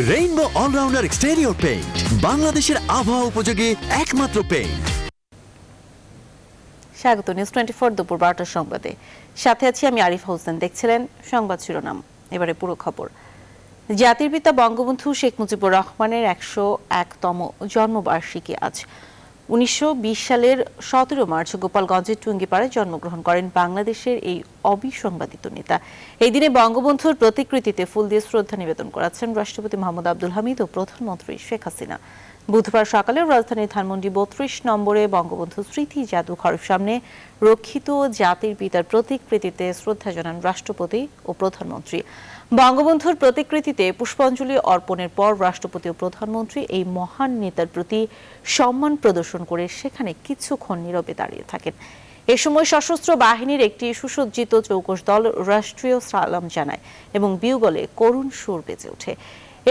Rainbow allrounder exterior paint, বাংলাদেশের আবহাওয়া উপযোগী একমাত্র পেইন্ট। স্বাগত নিউজ 24 দুপুর 12টার সংবাদে, সাথে আছি আমি আরিফ হোসেন। দেখছিলেন সংবাদ শিরোনাম, এবারে পুরো খবর। জাতির পিতা বঙ্গবন্ধু শেখ মুজিবুর রহমানের 101তম জন্মবার্ষিকী আজ। 1920 সালের 17 মার্চ গোপালগঞ্জের টুঙ্গিপাড়ায় জন্মগ্রহণ করেন বাংলাদেশের এই অবিসংবাদিত নেতা। এই দিনে বঙ্গবন্ধুর প্রতিকৃতিতে ফুল দিয়ে শ্রদ্ধা নিবেদন করেছেন রাষ্ট্রপতি মোহাম্মদ আব্দুল হামিদ ও প্রধানমন্ত্রী শেখ হাসিনা। বুধবার সকালে রাজধানীর ধানমন্ডি 32 নম্বরে বঙ্গবন্ধু স্মৃতি জাদুঘরের সামনে রক্ষিত জাতির পিতার প্রতিকৃতিতে শ্রদ্ধা জানান রাষ্ট্রপতি ও প্রধানমন্ত্রী। বঙ্গবন্ধুর প্রতিকৃতিতে পুষ্পাঞ্জলি অর্পণের পর রাষ্ট্রপতি ও প্রধানমন্ত্রী এই মহান নেতার প্রতি সম্মান প্রদর্শন করে সেখানে কিছুক্ষণ নীরবে দাঁড়িয়ে থাকেন। এ সময় সশস্ত্র বাহিনীর একটি সুসজ্জিত চৌকস দল রাষ্ট্রীয় সালাম জানায় এবং বিউগলে করুণ সুর বেজে ওঠে।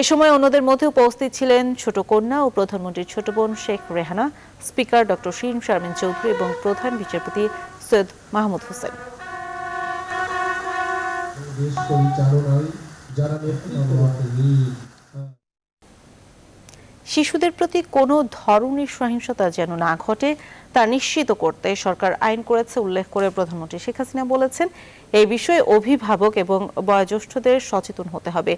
এ সময় অন্যদের মধ্যে উপস্থিত ছিলেন ছোট কন্যা ও প্রধানমন্ত্রীর ছোট বোন শেখ রেহানা, স্পিকার ডক্টর শিরিন শারমিন চৌধুরী এবং প্রধান বিচারপতি সৈয়দ মাহমুদ হোসেন। শিশুদের প্রতি কোনো ধরনের সহিংসতা যেন না ঘটে তা নিশ্চিত করতে সরকার আইন করেছে উল্লেখ করে প্রধানমন্ত্রী শেখ হাসিনা বলেছেন, এই বিষয়ে অভিভাবক এবং বয়োজ্যেষ্ঠদের সচেতন হতে হবে।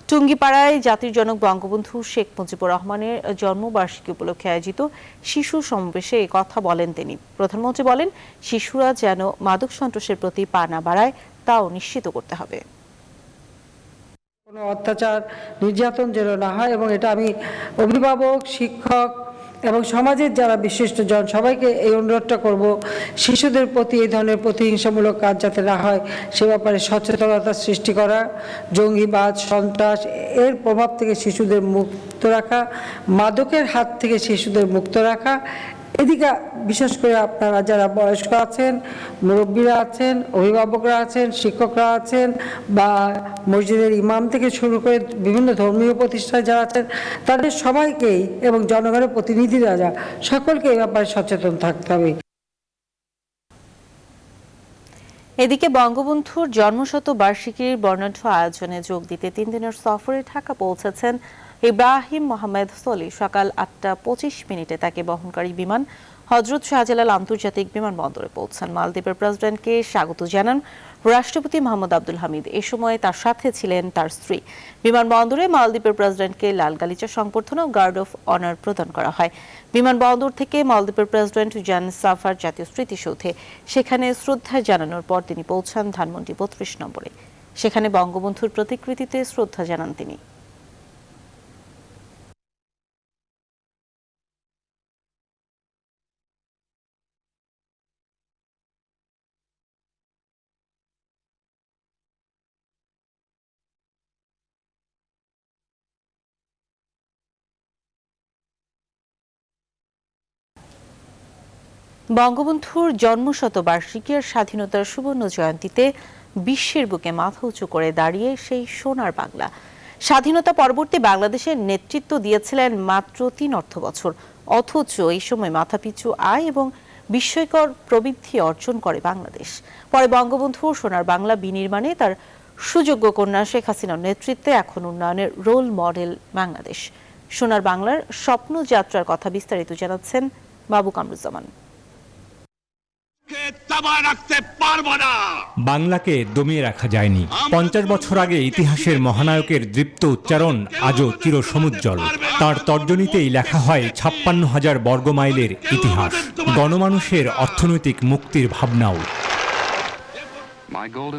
টুঙ্গিপাড়ায় জাতির জনক বঙ্গবন্ধু শেখ মুজিবুর রহমানের জন্মবার্ষিকী উপলক্ষে আয়োজিত শিশু সমাবেশে এই কথা বলেন তিনি। প্রধানমন্ত্রী বলেন, শিশুরা যেন মাদক সন্ত্রাসের প্রতি পা না বাড়ায় তাও নিশ্চিত করতে হবে। কোনো অত্যাচার নির্যাতন যেন না হয়, এবং এটা আমি অভিভাবক, শিক্ষক এবং সমাজের যারা বিশিষ্টজন সবাইকে এই অনুরোধটা করব, শিশুদের প্রতি এই ধরনের প্রতিহিংসামূলক কাজ যাতে না হয় সে ব্যাপারে সচেতনতা সৃষ্টি করা, জঙ্গিবাদ, সন্ত্রাস এর প্রভাব থেকে শিশুদের মুক্ত রাখা, মাদকের হাত থেকে শিশুদের মুক্ত রাখা। এদিকে বিশেষ করে আপনারা যারা বয়স্ক আছেন, মুরব্বীরা আছেন, অভিভাবকরা আছেন, শিক্ষকরা আছেন, বা মসজিদের ইমাম থেকে শুরু করে বিভিন্ন ধর্মীয় প্রতিষ্ঠানে যারা আছেন, তাদের সবাইকেই এবং জনগণের প্রতিনিধিরা যা সকলকে এই ব্যাপারে সচেতন থাকতে হবে। এদিকে বঙ্গবন্ধুর জন্মশতবার্ষিকীর বর্ণাঢ্য আয়োজনে যোগ দিতে 3 দিনের সফরে ঢাকা পৌঁছেছেন ইব্রাহিম মোহাম্মদ সলি। সকাল 8:25 তাকে বহনকারী বিমান হযরত শাহজালাল আন্তর্জাতিক বিমানবন্দরে পৌঁছান। মালদ্বীপের প্রেসিডেন্টকে স্বাগত জানান রাষ্ট্রপতি মোহাম্মদ আব্দুল হামিদ। এ সময় তার সাথে ছিলেন তার স্ত্রী। বিমানবন্দরে মালদ্বীপের প্রেসিডেন্টকে লাল গালিচা সংবর্ধনা ও গার্ড অফ অনার প্রদান করা হয়। বিমানবন্দর থেকে মালদ্বীপের প্রেসিডেন্ট জান সাফার জাতীয় স্মৃতিসৌধে, সেখানে শ্রদ্ধা জানানোর পর তিনি পৌঁছান ধানমন্ডি 32 নম্বরে। সেখানে বঙ্গবন্ধুর প্রতিকৃতিতে শ্রদ্ধা জানান তিনি। বঙ্গবন্ধুর জন্মশতবার্ষিকী আর স্বাধীনতার সুবর্ণ জয়ন্তীতে বিশ্বের বুকে মাথা উঁচু করে দাঁড়িয়ে সেই সোনার বাংলা। স্বাধীনতা পরবর্তী বাংলাদেশের নেতৃত্ব দিয়েছিলেন মাত্র 3 অর্থবছর, অথচ এই সময় মাথাপিছু আয় এবং বিস্ময়কর প্রবৃদ্ধি অর্জন করে বাংলাদেশ। পরে বঙ্গবন্ধু সোনার বাংলা বিনির্মাণে তার সুযোগ্য কন্যা শেখ হাসিনার নেতৃত্বে এখন উন্নয়নের রোল মডেল বাংলাদেশ। সোনার বাংলার স্বপ্ন যাত্রার কথা বিস্তারিত জানাচ্ছেন বাবু কামরুজ্জামান। বাংলাকে দমিয়ে রাখা যায়নি। 50 বছর আগে ইতিহাসের মহানায়কের দৃপ্ত উচ্চারণ আজও চিরসমুজ্জ্বল। তার তর্জনীতেই লেখা হয় 56,000 বর্গমাইলের ইতিহাস, গণমানুষের অর্থনৈতিক মুক্তির ভাবনাও।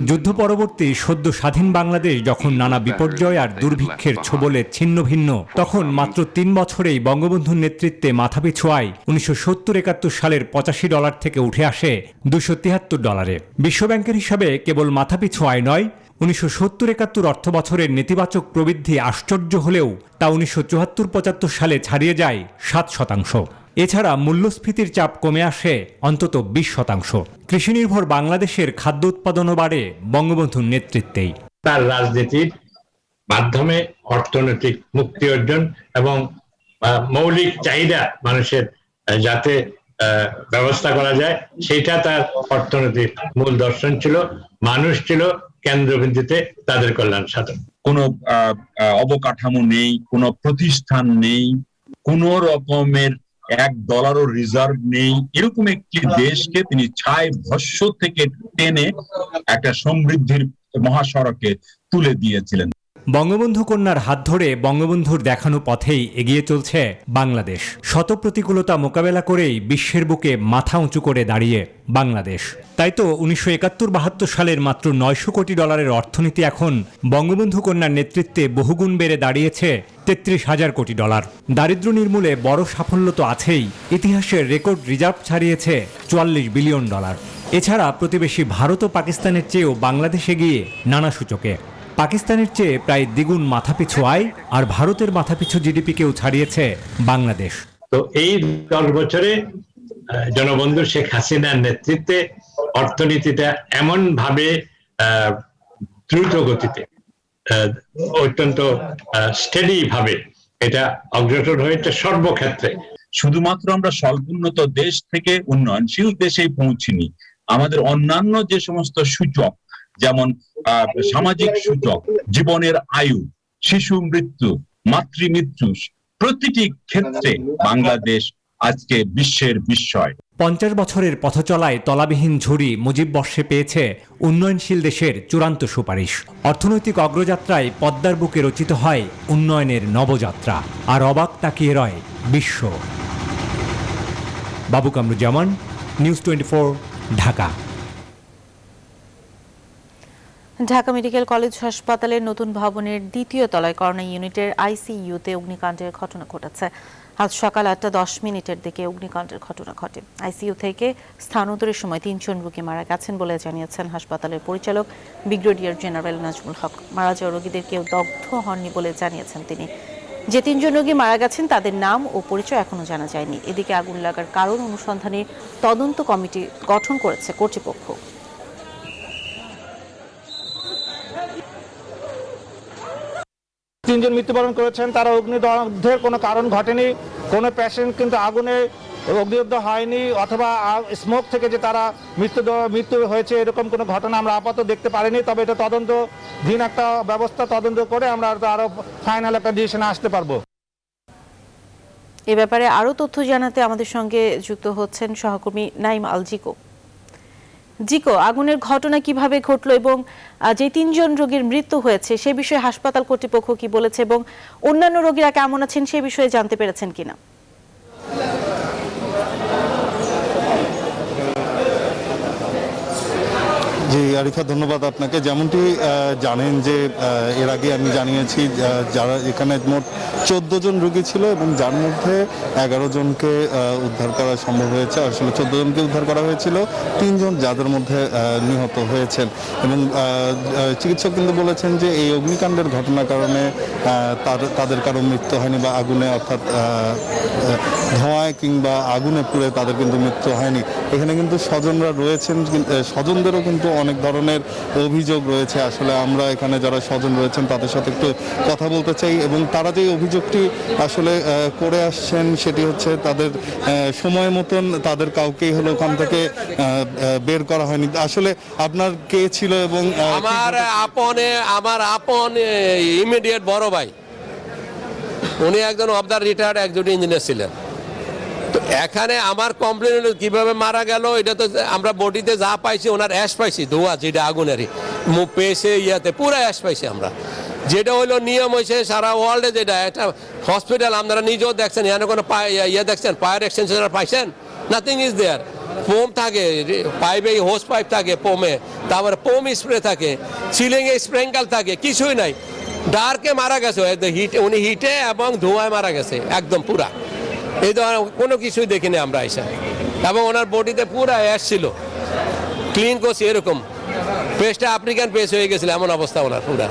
যুদ্ধ পরবর্তী সদ্য স্বাধীন বাংলাদেশ যখন নানা বিপর্যয় আর দুর্ভিক্ষের ছোবলে ছিন্ন ভিন্ন, তখন মাত্র 3 বছরেই বঙ্গবন্ধুর নেতৃত্বে মাথাপিছু আয় 1970-71 সালের $85 থেকে উঠে আসে $273। বিশ্বব্যাংকের হিসাবে কেবল মাথাপিছু আয় নয়, 1970-71 অর্থ বছরের নেতিবাচক প্রবৃদ্ধি আশ্চর্য হলেও তা 1974-75 সালে ছাড়িয়ে যায় 7%। এছাড়া মূল্যস্ফীতির চাপ কমে আসে অন্তত 20%। কৃষিনির্ভর বাংলাদেশের খাদ্য উৎপাদনও বাড়ে বঙ্গবন্ধুর নেতৃত্বেই। তার রাজনীতির মাধ্যমে অর্থনৈতিক মুক্তি অর্জন এবং মৌলিক চাহিদা মানুষের যাতে ব্যবস্থা করা যায়, সেটা তার অর্থনৈতিক মূল দর্শন ছিল। মানুষ ছিল কেন্দ্রবিন্দুতে তাদের কল্যাণ সাধন। কোনো অবকাঠামো নেই, কোনো প্রতিষ্ঠান নেই, কোনো রকমের $1 রিজার্ভ নেই, এরকম একটি দেশকে তিনি ছাই ভস্য থেকে টেনে একটা সমৃদ্ধির মহাসড়কে তুলে দিয়েছিলেন। বঙ্গবন্ধু কন্যার হাত ধরে বঙ্গবন্ধুর দেখানো পথেই এগিয়ে চলছে বাংলাদেশ। শত প্রতিকূলতা মোকাবেলা করেই বিশ্বের বুকে মাথা উঁচু করে দাঁড়িয়ে বাংলাদেশ। তাই তো 1971-72 সালের মাত্র $900 কোটি অর্থনীতি এখন বঙ্গবন্ধু কন্যার নেতৃত্বে বহুগুণ বেড়ে দাঁড়িয়েছে $33,000 কোটি। দারিদ্র্য নির্মূলে বড় সাফল্য তো আছেই, ইতিহাসের রেকর্ড রিজার্ভ ছাড়িয়েছে $44 বিলিয়ন। এছাড়া প্রতিবেশী ভারত ও পাকিস্তানের চেয়েও বাংলাদেশ এগিয়ে নানা সূচকে। পাকিস্তানের চেয়ে প্রায় দ্বিগুণ মাথাপিছু আয়, আর ভারতের মাথাপিছু জিডিপিকেও ছাড়িয়েছে বাংলাদেশ। তো এই 10 বছরে জনবন্ধু শেখ হাসিনার নেতৃত্বে অর্থনীতিটা এমন ভাবে দ্রুত গতিতে, অত্যন্ত স্টেডি ভাবে এটা অগ্রসর হয়েছে সর্বক্ষেত্রে। শুধুমাত্র আমরা স্বল্পোন্নত দেশ থেকে উন্নয়নশীল দেশেই পৌঁছিনি, আমাদের অন্যান্য যে সমস্ত সূচক, যেমন সামাজিক সূচক, জীবনের আয়ু, শিশু মৃত্যু, মাতৃমৃত্যু, প্রতিটি ক্ষেত্রে বাংলাদেশ আজকে বিশ্বের বিস্ময়। 50 বছরের পথচলায় তলাবিহীন ঝুড়ি মুজিব বর্ষে পেয়েছে উন্নয়নশীল দেশের চূড়ান্ত সুপারিশ। অর্থনৈতিক অগ্রযাত্রায় পদ্মার বুকে রচিত হয় উন্নয়নের নবযাত্রা, আর অবাক তাকিয়ে রয় বিশ্ব। বাবু Kamruzzaman, news 24, Dhaka. Dhaka medical college হাসপাতালের নতুন ভবনের 2য় তলায় করোনা ইউনিটের আইসিইউতে অগ্নিকাণ্ডের ঘটনা ঘটেছে। আজ সকাল 8:10 দিকে অগ্নিকাণ্ডের ঘটনা ঘটে। আইসিইউ থেকে স্থানান্তরের সময় 3 জন রোগী মারা গেছেন বলে জানিয়েছেন হাসপাতালের পরিচালক ব্রিগেডিয়ার জেনারেল নাজমুল হক। মারা যাওয়া রোগীদের কেউ দগ্ধ হননি বলে জানিয়েছেন তিনি। যে 3 জন রোগী মারা গেছেন তাদের নাম ও পরিচয় এখনো জানা যায়নি। এদিকে আগুন লাগার কারণ অনুসন্ধানে তদন্ত কমিটি গঠন করেছে কর্তৃপক্ষ। তিনজন মৃত্যুবরণ করেছেন, তারা অগ্নিদগ্ধের কোনো কারণ ঘটেনি। কোনো পেশেন্ট কিন্তু আগুনে অগ্নিদগ্ধ হয়নি, অথবা স্মোক থেকে যে তারা মৃত্যু হয়েছে এরকম কোনো ঘটনা আমরা আপাতত দেখতে পারিনি। তবে এটা তদন্তধীন একটা ব্যবস্থা, তদন্ত করে আমরা আরো ফাইনাল একটা ডিসিশনে আসতে পারবো। এ ব্যাপারে আরো তথ্য জানাতে আমাদের সঙ্গে যুক্ত হচ্ছেন সহকর্মী নাইম আল জিকো। জিকো, আগুনের ঘটনা কিভাবে ঘটলো এবং যে 3 জন রোগীর মৃত্যু হয়েছে সে বিষয়ে হাসপাতাল কর্তৃপক্ষ কি বলেছে এবং অন্যান্য রোগীরা কেমন আছেন সে বিষয়ে জানতে পেরেছেন কিনা? জি আরিফা, ধন্যবাদ আপনাকে। যেমনটি জানেন যে এর আগে আমি জানিয়েছি যারা এখানে মোট 14 জন রোগী ছিল এবং যার মধ্যে 11 জনকে উদ্ধার করা সম্ভব হয়েছে। আসলে 14 জনকে উদ্ধার করা হয়েছিল, 3 জন যাদের মধ্যে নিহত হয়েছেন। এবং চিকিৎসক কিন্তু বলেছেন যে এই অগ্নিকাণ্ডের ঘটনার কারণে তাদের কারো মৃত্যু হয়নি, বা আগুনে অর্থাৎ ধোঁয়ায় কিংবা আগুনে পুড়ে তাদের কিন্তু মৃত্যু হয়নি। এখানে কিন্তু স্বজনরা রয়েছেন, স্বজনদেরও কিন্তু অনেক ধরনের অভিযোগ রয়েছে। আসলে আমরা এখানে যারা স্বজন রয়েছেন তাদের সাথে একটু কথা বলতে চাই, এবং তারা যে অভিযোগটি আসলে করে আসছেন সেটি হচ্ছে তাদের সময় মতন তাদের কাউকেই হলো ওখান থেকে বের করা হয়নি। আসলে আপনার কে ছিল? এবং আমার আপন ইমিডিয়েট বড় ভাই, উনি একজন অফ দ্য রিটায়ার্ড একজন ইঞ্জিনিয়ার ছিলেন। তো এখানে আমার কমপ্লেন হলো কিভাবে মারা গেল, এটা তো আমরা বডিতে যা পাইছি ওনার অ্যাশ পাইছি, ধোঁয়া যেটা আগুনেরই মুখ পেয়েছে, ইয়াতে পুরো অ্যাশ পাইছি আমরা। যেটা হলো নিয়ম হয়েছে সারা ওয়ার্ল্ডে, যেটা একটা হসপিটাল আপনারা নিজেও দেখছেন, এখানে কোনো ইয়ে দেখছেন ফায়ার এক্সটেনশনার পাইছেন? Nothing is there. পোম থাকে পাইপে, হোস পাইপ থাকে পোমে, তারপরে পোম স্প্রে থাকে, সিলিংয়ে স্প্রিঙ্কল থাকে, কিছুই নাই। ডার্কে মারা গেছে, উনি হিটে এবং ধোঁয়ায় মারা গেছে একদম পুরা। এই ধরনের কোনো কিছুই দেখিনি আমরা এসে। এবং ওনার বডিতে পুরা অ্যাশ ছিল, ক্লিন করছি এরকম, পেস্টটা আফ্রিকান পেস্ট হয়ে গেছিল এমন অবস্থা ওনার পুরা।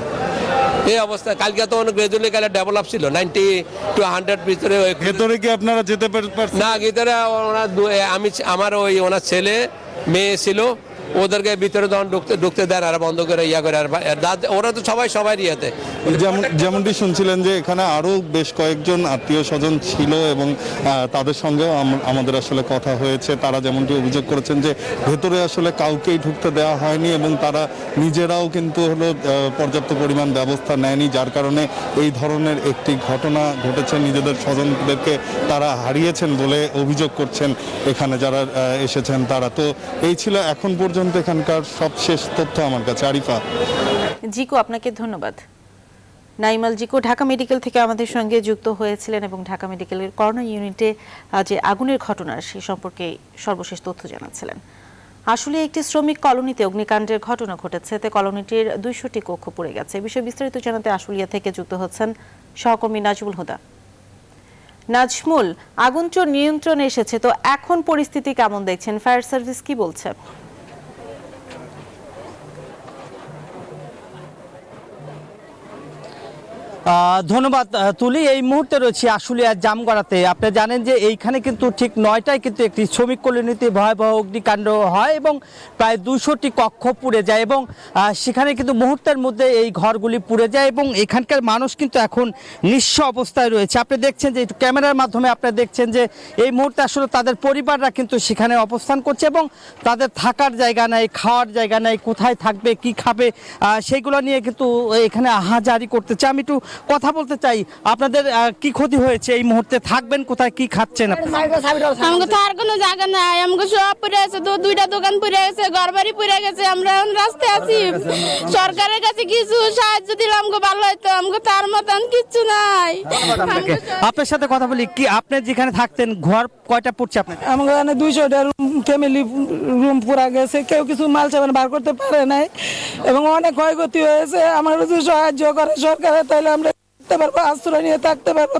এই অবস্থা কালকে তো গ্রাজুয়ালি কালে ডেভেলপ ছিল 90 to 100 ভিতরে। ভেতরে কি আপনারা যেতে পারছেন? না, ভিতরে ওনার আমার ওই ওনার ছেলে মেয়ে ছিল, ওদেরকে ভিতরে যখন ঢুকতে দেন আর বন্ধ করে ইয়া করে আর ওরা তো সবাই ইয়েতে। যেমনটি শুনছিলেন যে এখানে আরো বেশ কয়েকজন আত্মীয় স্বজন ছিল এবং তাদের সঙ্গেও আমাদের আসলে কথা হয়েছে। তারা যেমনটি অভিযোগ করেছেন যে ভেতরে আসলে কাউকেই ঢুকতে দেওয়া হয়নি এবং তারা নিজেরাও কিন্তু হলো পর্যাপ্ত পরিমাণ ব্যবস্থা নেয়নি, যার কারণে এই ধরনের একটি ঘটনা ঘটেছে। নিজেদের স্বজনদেরকে তারা হারিয়েছেন বলে অভিযোগ করছেন এখানে যারা এসেছেন তারা। তো এই ছিল এখন পর্যন্ত এখানকার সবশেষ তথ্য আমার কাছে। আরিফা। জিকু, আপনাকে ধন্যবাদ। নাইমাল জিকু ঢাকা মেডিকেল থেকে আমাদের সঙ্গে যুক্ত হয়েছিলেন এবং ঢাকা মেডিকেলের করোনা ইউনিটে যে আগুনের ঘটনা সে সম্পর্কে সর্বশেষ তথ্য জানাচ্ছিলেন। আসলে একটি শ্রমিক কলোনিতে অগ্নিকাণ্ডের ঘটনা ঘটেছে, এতে কলোনিটির 200টি কক্ষ পুড়ে গেছে। এই বিষয়ে বিস্তারিত জানাতে আশুলিয়া থেকে যুক্ত হচ্ছেন সহকর্মী নাজমুল হুদা। নাজমুল, আগুন তো নিয়ন্ত্রণে এসেছে, তো এখন পরিস্থিতি কেমন দেখছেন? ফায়ার সার্ভিস কি বলছে? ধন্যবাদ তুলি। এই মুহূর্তে রয়েছে আশুলিয়া জামগড়াতে। আপনি জানেন যে এইখানে কিন্তু ঠিক 9টায় কিন্তু একটি শ্রমিক কলোনিতে ভয়াবহ অগ্নিকাণ্ড হয় এবং প্রায় 200টি কক্ষ পুড়ে যায় এবং সেখানে কিন্তু মুহূর্তের মধ্যে এই ঘরগুলি পুড়ে যায় এবং এখানকার মানুষ কিন্তু এখন নিঃস্ব অবস্থায় রয়েছে। আপনি দেখছেন যে ক্যামেরার মাধ্যমে আপনারা দেখছেন যে এই মুহূর্তে আসলে তাদের পরিবাররা কিন্তু সেখানে অবস্থান করছে এবং তাদের থাকার জায়গা নাই, খাওয়ার জায়গা নাই, কোথায় থাকবে, কি খাবে, সেইগুলো নিয়ে কিন্তু এখানে আহাজারি করতেছে। আমি একটু কথা বলতে চাই, আপনাদের কি ক্ষতি হয়েছে? এই মুহূর্তে থাকবেন কোথায়, কি খাচ্ছেন? আমাকে তো আর কোনো জায়গা নাই, আমাকে সব পুড়ে গেছে, দুইটা দোকান পুড়ে গেছে, ঘরবাড়ি পুড়ে গেছে, আমরা রাস্তায় আছি। সরকারের কাছে কিছু সাহায্য দিলে আমাকে ভালো হইতো, আমাকে তার মতন কিচ্ছু নাই। আপনার সাথে কথা বলি, কি আপনি যেখানে থাকতেন ঘর কয়টা পড়ছে আপনার? আমাকে এখানে 200টা ফ্যামিলি রুম পুরা গেছে, কেউ কিছু মাল সামান বার করতে পারে নাই এবং অনেক ক্ষয়ক্ষতি হয়েছে। আমার যদি সাহায্য করে সরকারে তাহলে আমরা থাকতে পারবো, আশ্রয় নিয়ে থাকতে পারবো।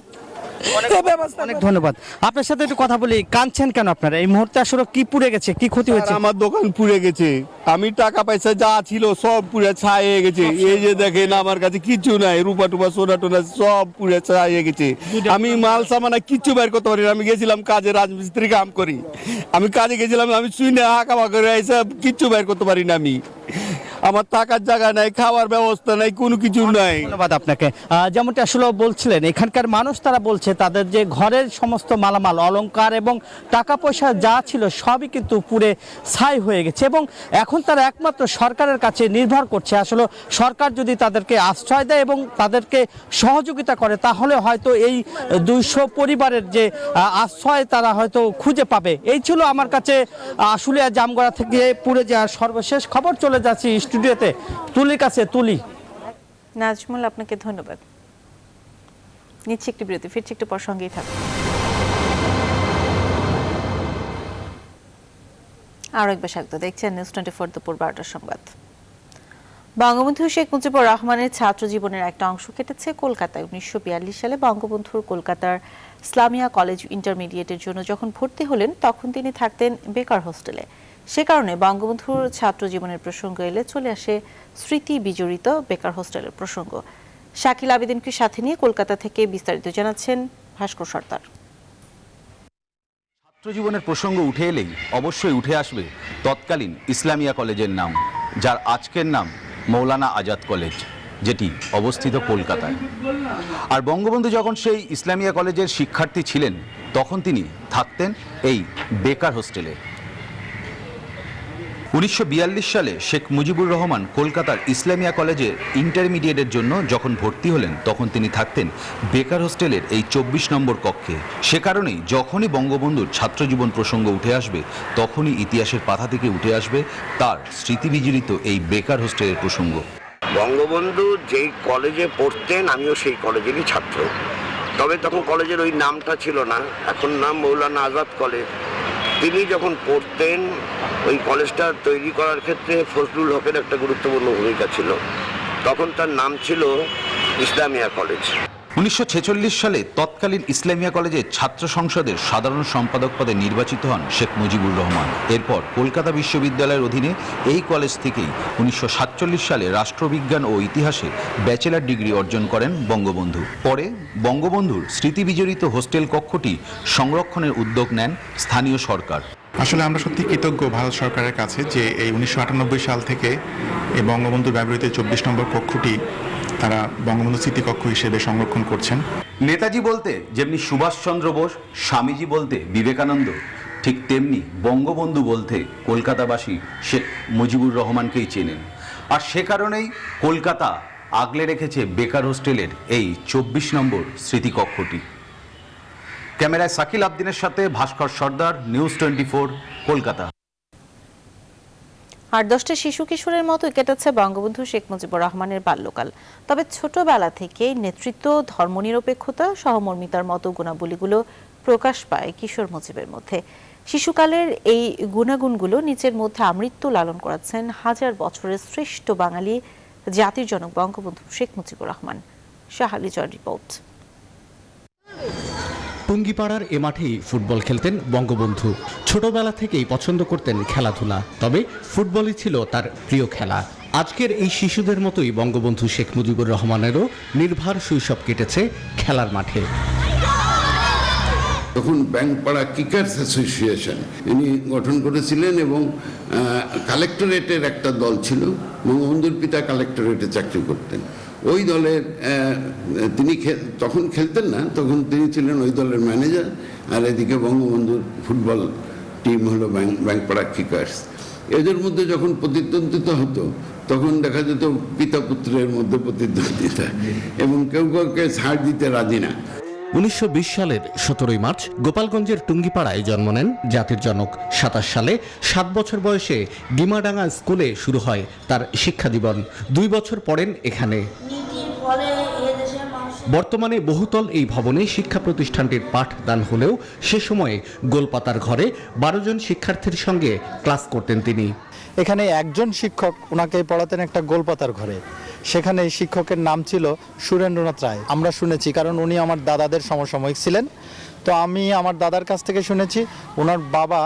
অনেক ধন্যবাদ। আপনার সাথে একটু কথা বলি, কাঁদছেন কেন আপনারা? এই মুহূর্তে আসলে কি পুড়ে গেছে, কি ক্ষতি হয়েছে? আমার দোকান পুড়ে গেছে, আমি টাকা পয়সা যা ছিল সব পুড়ে ছাই হয়ে গেছে। এই যে দেখেন আমার কাছে কিছু নাই, রূপা টুপা সোনা টোনা সব পুড়ে ছাই হয়ে গেছে। আমি মাল সামানা কিচ্ছু বের করতে পারি না। আমি গেছিলাম কাজে, রাজমিস্ত্রি কাম করি, আমি কাজে গেছিলাম, আমি শুনে হাঁকা বাঁকা করে এসব কিচ্ছু বের করতে পারি না। আমি আমার থাকার জায়গা নাই, খাওয়ার ব্যবস্থা নাই, কোনো কিছু নাই। ধন্যবাদ আপনাকে। যেমনটা আসলে বলছিলেন, এখানকার মানুষ তারা বলছে তাদের যে ঘরের সমস্ত মালামাল, অলংকার এবং টাকা পয়সা যা ছিল সবই কিন্তু পুড়ে ছাই হয়ে গেছে এবং এখন তারা একমাত্র সরকারের কাছে নির্ভর করছে। আসলে সরকার যদি তাদেরকে আশ্রয় দেয় এবং তাদেরকে সহযোগিতা করে তাহলে হয়তো এই 200 পরিবারের যে আশ্রয় তারা হয়তো খুঁজে পাবে। এই ছিল আমার কাছে আশুলিয়া জামগড়া থেকে পুড়ে যাওয়ার সর্বশেষ খবর। চলে যাচ্ছি স্টুডিওতে তুলির কাছে। তুলি। নাজমুল, আপনাকে ধন্যবাদ। নিচ্ছি একটি বিরতি, ফিরছি একটু পর, সঙ্গেই থাকুন। আরও একবার স্বাগত, দেখছেন নিউজ 24 দুপুর 12টার সংবাদ। বঙ্গবন্ধু শেখ মুজিবুর রহমানের ছাত্র জীবনের একটা অংশ কেটেছে কলকাতায়। 1942 সালে বঙ্গবন্ধুর কলকাতার ইসলামিয়া কলেজ ইন্টারমিডিয়েটের জন্য যখন ভর্তি হলেন তখন তিনি থাকতেন বেকার হোস্টেলে। সে কারণে বঙ্গবন্ধুর ছাত্র জীবনের প্রসঙ্গ এলে চলে আসে স্মৃতি বিজড়িত বেকার হোস্টেলের প্রসঙ্গ। শাকিল আবেদিনকে সাথে নিয়ে কলকাতা থেকে বিস্তারিত জানাচ্ছেন ভাস্কর সর্দার। ছাত্র জীবনের প্রসঙ্গ উঠে এলেই অবশ্যই উঠে আসবে তৎকালীন ইসলামিয়া কলেজের নাম, যার আজকের নাম মৌলানা আজাদ কলেজ, যেটি অবস্থিত কলকাতায়। আর বঙ্গবন্ধু যখন সেই ইসলামিয়া কলেজের শিক্ষার্থী ছিলেন তখন তিনি থাকতেন এই বেকার হোস্টেলে। 1942 সালে শেখ মুজিবুর রহমান কলকাতার ইসলামিয়া কলেজে ইন্টারমিডিয়েটের জন্য যখন ভর্তি হলেন তখন তিনি থাকতেন বেকার হোস্টেলের এই 24 নম্বর কক্ষে। সে কারণেই যখনই বঙ্গবন্ধুর ছাত্রজীবন প্রসঙ্গ উঠে আসবে তখনই ইতিহাসের পাতা থেকে উঠে আসবে তার স্মৃতিবিজড়িত এই বেকার হোস্টেলের প্রসঙ্গ। বঙ্গবন্ধু যেই কলেজে পড়তেন আমিও সেই কলেজেরই ছাত্র, তবে তখন কলেজের ওই নামটা ছিল না, এখন নাম মৌলানা আজাদ কলেজ। তিনি যখন পড়তেন ওই কলেজটা তৈরি করার ক্ষেত্রে ফজলুল হকের একটা গুরুত্বপূর্ণ ভূমিকা ছিল, তখন তার নাম ছিল ইসলামিয়া কলেজ। 1946 সালে তৎকালীন ইসলামিয়া কলেজের ছাত্র সংসদের সাধারণ সম্পাদক পদে নির্বাচিত হন শেখ মুজিবুর রহমান। এরপর কলকাতা বিশ্ববিদ্যালয়ের অধীনে এই কলেজ থেকেই 1947 সালে রাষ্ট্রবিজ্ঞান ও ইতিহাসে ব্যাচেলর ডিগ্রি অর্জন করেন বঙ্গবন্ধু। পরে বঙ্গবন্ধুর স্মৃতিবিজড়িত হোস্টেল কক্ষটি সংরক্ষণের উদ্যোগ নেন স্থানীয় সরকার। আসলে আমরা সত্যি কৃতজ্ঞ ভারত সরকারের কাছে যে এই 1998 সাল থেকে এই বঙ্গবন্ধুর ব্যবহৃত 24 নম্বর কক্ষটি তারা বঙ্গবন্ধু স্মৃতিকক্ষ হিসেবে সংরক্ষণ করছেন। নেতাজি বলতে যেমনি সুভাষচন্দ্র বোস, স্বামীজি বলতে বিবেকানন্দ, ঠিক তেমনি বঙ্গবন্ধু বলতে কলকাতাবাসী শেখ মুজিবুর রহমানকেই চেনেন। আর সে কারণেই কলকাতা আগলে রেখেছে বেকার হোস্টেলের এই 24 নম্বর স্মৃতিকক্ষটি। ক্যামেরায় শাকিল আবদিনের সাথে ভাস্কর সর্দার, নিউজ 24, কলকাতা। 8-10টা শিশু কিশোরের মতো কেটেছে বঙ্গবন্ধু শেখ মুজিবুর রহমানের বাল্যকাল। তবে ছোটবেলা থেকে নেতৃত্ব, ধর্মনিরপেক্ষতা, সহমর্মিতার মতো গুণাবলীগুলো প্রকাশ পায় কিশোর মুজিবের মধ্যে। শিশুকালের এই গুণাগুণগুলো নিজের মধ্যে আমৃত্যু লালন করেছেন হাজার বছরের শ্রেষ্ঠ বাঙালি জাতির জনক বঙ্গবন্ধু শেখ মুজিবুর রহমান। শাহালি জয় রিপোর্ট। টুঙ্গিপাড়ার এ মাঠেই ফুটবল খেলতেন বঙ্গবন্ধু। ছোটবেলা থেকেই পছন্দ করতেন খেলাধুলা, তবে ফুটবলই ছিল তার প্রিয় খেলা। আজকের এই শিশুদের মতোই বঙ্গবন্ধু শেখ মুজিবুর রহমানেরও নির্ভার শৈশব কেটেছে খেলার মাঠে। তখন ব্যাংকপাড়া কিকার্স অ্যাসোসিয়েশন ইনি গঠন করেছিলেন এবং কালেক্টরেটের একটা দল ছিল। বঙ্গবন্ধুর পিতা কালেক্টরেটে চাকরি করতেন। ওই দলের তিনি তখন খেলতেন না, তখন তিনি ছিলেন ওই দলের ম্যানেজার। আর এদিকে বঙ্গবন্ধুর ফুটবল টিম হলো ব্যাংকপাড়া কিকার্স। এদের মধ্যে যখন প্রতিদ্বন্দ্বিতা হতো তখন দেখা যেত পিতা পুত্রের মধ্যে প্রতিদ্বন্দ্বিতা, এবং কেউ কাউকে ছাড় দিতে রাজি না। 1920 সালের 17 মার্চ গোপালগঞ্জের টুঙ্গিপাড়ায় জন্ম নেন জাতির জনক। 27 সালে 7 বছর বয়সে ডিমাডাঙ্গা স্কুলে শুরু হয় তার শিক্ষা জীবন। 2 বছর পড়েন এখানে। বর্তমানে বহুতল এই ভবনে শিক্ষা প্রতিষ্ঠানটির পাঠদান হলেও সে সময়ে গোলপাতার ঘরে 12 জন শিক্ষার্থীর সঙ্গে ক্লাস করতেন তিনি। এখানে একজন শিক্ষক ওনাকে পড়াতেন একটা গোলপাতার ঘরে। সেখানে এই শিক্ষকের নাম ছিল সুরেন্দ্রনাথ রায়। আমরা শুনেছি, কারণ উনি আমার দাদাদের সমসাময়িক ছিলেন। তো আমি আমার দাদার কাছ থেকে শুনেছি ওনার বাবা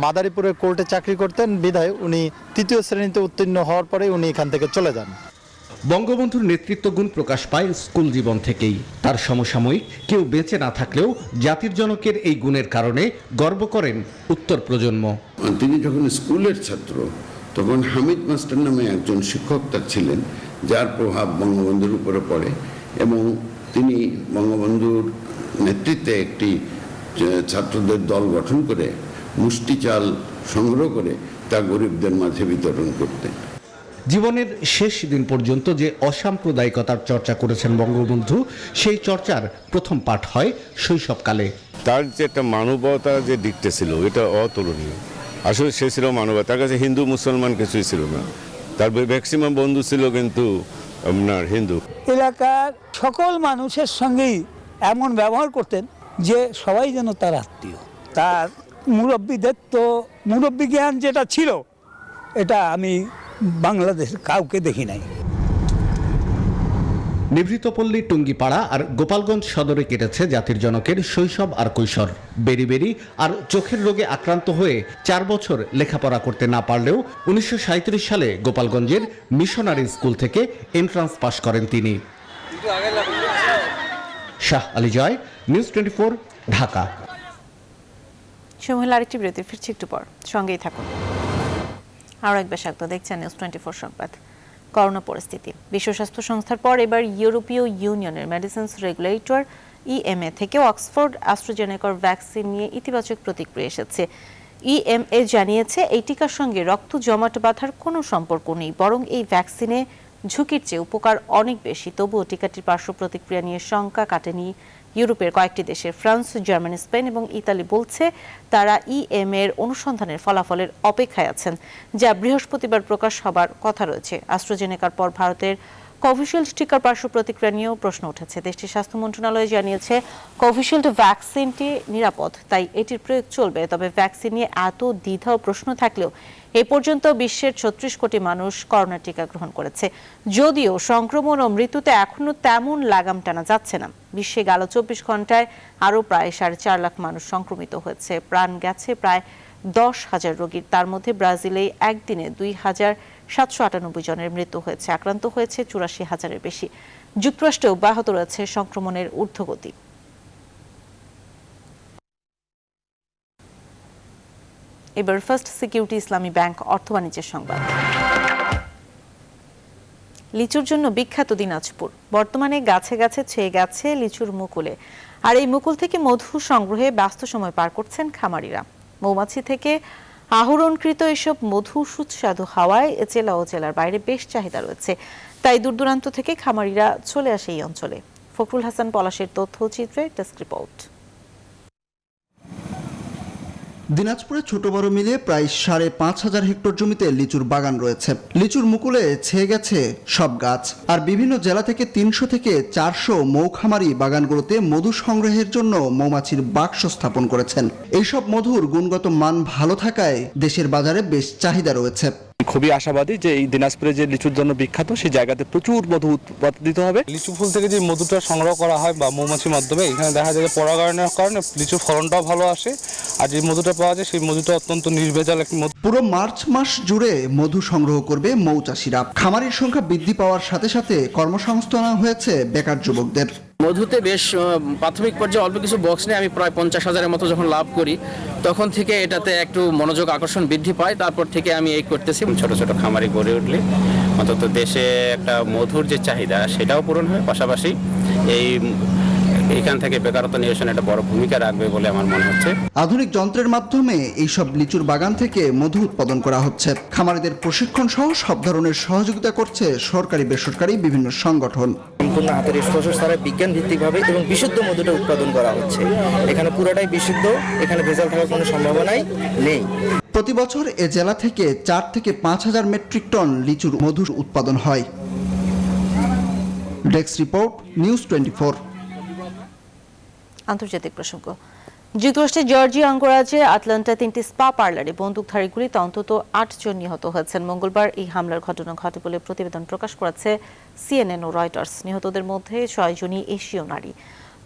মাদারীপুরের কোর্টে চাকরি করতেন, বিধায় উনি 3য় শ্রেণীতে উত্তীর্ণ হওয়ার পরে উনি এখান থেকে চলে যান। বঙ্গবন্ধুর নেতৃত্ব গুণ প্রকাশ পায় স্কুল জীবন থেকেই। তার সমসাময়িক কেউ বেঁচে না থাকলেও জাতির জনকের এই গুণের কারণে গর্ব করেন উত্তর প্রজন্ম। তিনি যখন স্কুলের ছাত্র তখন হামিদ মাস্টার নামে একজন শিক্ষক তার ছিলেন, যার প্রভাব বঙ্গবন্ধুর উপরে পড়ে, এবং তিনি বঙ্গবন্ধুর নেতৃত্বে একটি ছাত্রদের দল গঠন করে মুষ্টি চাল সংগ্রহ করে তা গরিবদের মাঝে বিতরণ করতেন। জীবনের শেষ দিন পর্যন্ত যে অসাম্প্রদায়িকতার চর্চা করেছেন বঙ্গবন্ধু, সেই চর্চার প্রথম পাঠ হয় শৈশবকালে। তার যে একটা মানবতা যে দিকটা ছিল, এটা অতুলনীয়। আসলে সে ছিল মানবতা। তার কাছে হিন্দু মুসলমান কিছুই ছিল না। তার ম্যাক্সিমাম বন্ধু ছিল কিন্তু আপনার হিন্দু। এলাকার সকল মানুষের সঙ্গেই এমন ব্যবহার করতেন যে সবাই যেন তার আত্মীয়। তার মুরব্বীদের তো মুরব্বী জ্ঞান যেটা ছিল, এটা আমি বাংলাদেশের কাউকে দেখি নাই। নিভৃতপল্লী, টুঙ্গিপাড়া আর গোপালগঞ্জ সদরে কেটেছে জাতির জনকের শৈশব আর কৈশোর। বেরি আর চোখের রোগে আক্রান্ত হয়ে 4 বছর লেখাপড়া করতে না পারলেও 1937 সালে গোপালগঞ্জের মিশনারি স্কুল থেকে এন্ট্রান্স পাশ করেন তিনি। শাহ আলী জয়, নিউজ 24, ঢাকা। সময় আরেকটি বিরতি, ফিরছি একটু পর, সঙ্গেই থাকুন। আরও একবার স্বাগত, দেখছেন নিউজ 24 সংবাদ। করোনা পরিস্থিতি। বিশ্ব স্বাস্থ্য সংস্থার পর এবার ইউরোপীয় ইউনিয়নের মেডিসিনস রেগুলেটর EMA থেকে অক্সফোর্ড অ্যাস্ট্রাজেনেকার ভ্যাকসিন নিয়ে ইতিবাচক প্রতিক্রিয়া এসেছে। EMA জানিয়েছে এই টিকার সঙ্গে রক্ত জমাট বাঁধার কোনো সম্পর্ক নেই, বরং এই ভ্যাকসিনে ঝুঁকির চেয়ে উপকার অনেক বেশি। তবুও টিকাটির পার্শ্ব প্রতিক্রিয়া নিয়ে শঙ্কা কাটেনি ইউরোপের কয়েকটি দেশে। ফ্রান্স, জার্মানি, স্পেন এবং ইতালি বলছে তারা EMA এর অনুসন্ধানের ফলাফলের অপেক্ষায় আছেন, যা বৃহস্পতিবার প্রকাশ হবার কথা রয়েছে। অ্যাস্ট্রাজেনেকার পর ভারতের কোভিশিল্ড টিকার পার্শ্ব প্রতিক্রিয়া নিয়েও প্রশ্ন উঠেছে। দেশটির স্বাস্থ্য মন্ত্রণালয় জানিয়েছে কোভিশিল্ড ভ্যাকসিনটি নিরাপদ, তাই এটির প্রয়োগ চলবে। তবে ভ্যাকসিন নিয়ে এত দ্বিধা ও প্রশ্ন থাকলেও এ পর্যন্ত বিশ্বের 36 কোটি মানুষ করোনা টিকা গ্রহণ করেছে। যদিও সংক্রমণ ও মৃত্যুতে এখনো তেমন লাগাম টানা যাচ্ছে না। বিশ্বে গেল 24 ঘন্টায় আরও প্রায় 4.5 লাখ মানুষ সংক্রমিত হয়েছে। প্রাণ গেছে প্রায় 10,000 রোগীর। তার মধ্যে ব্রাজিলে একদিনে 2,798 জনের মৃত্যু হয়েছে। আক্রান্ত হয়েছে 84,000-এর বেশি। যুক্তরাষ্ট্রে অব্যাহত রয়েছে সংক্রমণের ঊর্ধ্বগতি। এবার ফার্স্ট সিকিউরিটি ইসলামী ব্যাংক অর্থ বাণিজ্যের সংবাদ। লিচুর জন্য বিখ্যাত দিনাজপুর, বর্তমানে গাছে গাছে ছেয়ে গেছে লিচুর মুকুলে। আর এই মুকুল থেকে মধু সংগ্রহে ব্যস্ত সময় পার করছেন খামারিরা। মৌমাছি থেকে আহরণকৃত এসব মধু সুস্বাদু হাওয়ায় জেলা ও জেলার বাইরে বেশ চাহিদা রয়েছে, তাই দূর দূরান্ত থেকে খামারিরা চলে আসে এই অঞ্চলে। ফখরুল হাসান পলাশের তথ্যচিত্রে ডেস্ক রিপোর্ট। দিনাজপুরে ছোট বড় মিলিয়ে প্রায় 5,500 হেক্টর জমিতে লিচুর বাগান রয়েছে। লিচুর মুকুলে ছেয়ে গেছে সব গাছ। আর বিভিন্ন জেলা থেকে 300 থেকে 400 মৌখামারি বাগানগুলোতে মধু সংগ্রহের জন্য মৌমাছির বাক্স স্থাপন করেছেন। এইসব মধুর গুণগত মান ভালো থাকায় দেশের বাজারে বেশ চাহিদা রয়েছে। খুবই আশাবাদী যে এই দিনাজপুরে যে লিচুর জন্য বিখ্যাত সেই জায়গাতে প্রচুর মধু উৎপাদিত হবে। লিচু ফুল থেকে যে মধুটা সংগ্রহ করা হয় বা মৌমাছির মাধ্যমে, এখানে দেখা যায় পরাগায়নের কারণে লিচুর ফলনটাও ভালো আসে। আর যে মধুটা পাওয়া যায় সেই মধুটা অত্যন্ত নির্ভেজাল একটি মধু। পুরো মার্চ মাস জুড়ে মধু সংগ্রহ করবে মৌচাষীরা। খামারির সংখ্যা বৃদ্ধি পাওয়ার সাথে সাথে কর্মসংস্থান হয়েছে বেকার যুবকদের। মধুতে বেশ প্রাথমিক পর্যায়ে অল্প কিছু বক্স নিয়ে আমি প্রায় 50,000-এর মতো যখন লাভ করি, তখন থেকে এটাতে একটু মনোযোগ আকর্ষণ বৃদ্ধি পায়। তারপর থেকে আমি এই করতেছি। ছোট ছোট খামারি গড়ে উঠলে অন্তত দেশে একটা মধুর যে চাহিদা সেটাও পূরণ হয়, পাশাপাশি এইখান থেকে বেকারত্ব নিরসনে একটা বড় ভূমিকা রাখবে বলে আমার মনে হচ্ছে। আধুনিক যন্ত্রের মাধ্যমে এইসব লিচুর বাগান থেকে মধু উৎপাদন করা হচ্ছে। খামারিদের প্রশিক্ষণ সহ সব ধরনের সহযোগিতা করছে সরকারি বেসরকারি বিভিন্ন সংগঠন। সম্পূর্ণ হাতের স্পর্শ ছাড়া বিজ্ঞান ভিত্তিকভাবে এবং বিশুদ্ধ মধুটা উৎপাদন করা হচ্ছে। এখানে পুরোটাই বিশুদ্ধ, এখানে ভেজাল থাকার কোনো সম্ভাবনাই নেই। প্রতি বছর এ জেলা থেকে 4 থেকে 5,000 মেট্রিক টন লিচুর মধুর উৎপাদন হয়। Desk report, news 24। আন্তর্জাতিক প্রসঙ্গ। যুক্তরাষ্ট্রের জর্জিয়া অঙ্গরাজ্যে আটলান্টা 3টি স্পা পার্লারে বন্দুকধারী গুলিতে অন্তত 8 জন নিহত হয়েছেন। মঙ্গলবার এই হামলার ঘটনা ঘটে বলে প্রতিবেদন প্রকাশ করেছে CNN ও রয়টার্স। নিহতদের মধ্যে 6 জনই এশীয় নারী।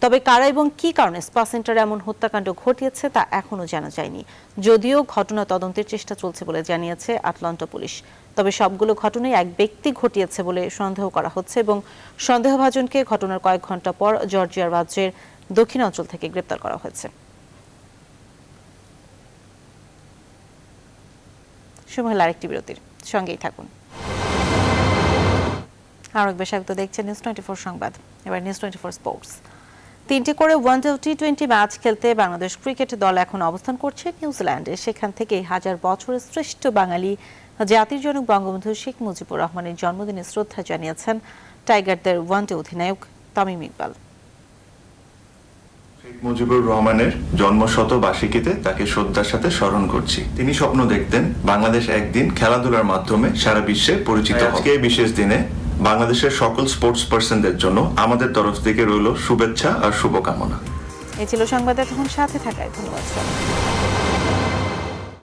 তবে কারা এবং কী কারণে স্পা সেন্টারে এমন হত্যাকাণ্ড ঘটিয়েছে তা এখনও জানা যায়নি, যদিও ঘটনা তদন্তের চেষ্টা চলছে বলে জানিয়েছে আটলান্টা পুলিশ। তবে সবগুলো ঘটনাই এক ব্যক্তি ঘটিয়েছে বলে সন্দেহ করা হচ্ছে এবং সন্দেহভাজনকে ঘটনার কয়েক ঘন্টা পর জর্জিয়া রাজ্যের দক্ষিণাঞ্চল থেকে গ্রেপ্তার করা হয়েছে। সময় হলো আরেকটি বিরতির, সঙ্গেই থাকুন। আরো একবার স্বাগত, দেখছেন নিউজ 24 সংবাদ। এবার নিউজ 24 স্পোর্টস। 3টি করে ওয়ানডে টি20 ম্যাচ খেলতে বাংলাদেশ ক্রিকেট দল এখন অবস্থান করছে নিউজিল্যান্ডে। সেখান থেকে 1000 বছরের শ্রেষ্ঠ বাঙালি জাতির জনক বঙ্গবন্ধু শেখ মুজিবুর রহমানের জন্মদিনে শ্রদ্ধা জানিয়েছেন টাইগারদের ওয়ানডে অধিনায়ক তামিম ইকবাল। শেখ মুজিবুর রহমানের জন্মশতবার্ষিকীতে তাকে শ্রদ্ধার সাথে স্মরণ করছি। তিনি স্বপ্ন দেখতেন বাংলাদেশ একদিন খেলাধুলার মাধ্যমে সারা বিশ্বে পরিচিত হবে। আজকে এই বিশেষ দিনে বাংলাদেশের সকল স্পোর্টস পার্সনদের জন্য আমাদের তরফ থেকে রইল শুভেচ্ছা আর শুভকামনা। এই ছিল সংবাদ, এখন সাথে থাকায় ধন্যবাদ।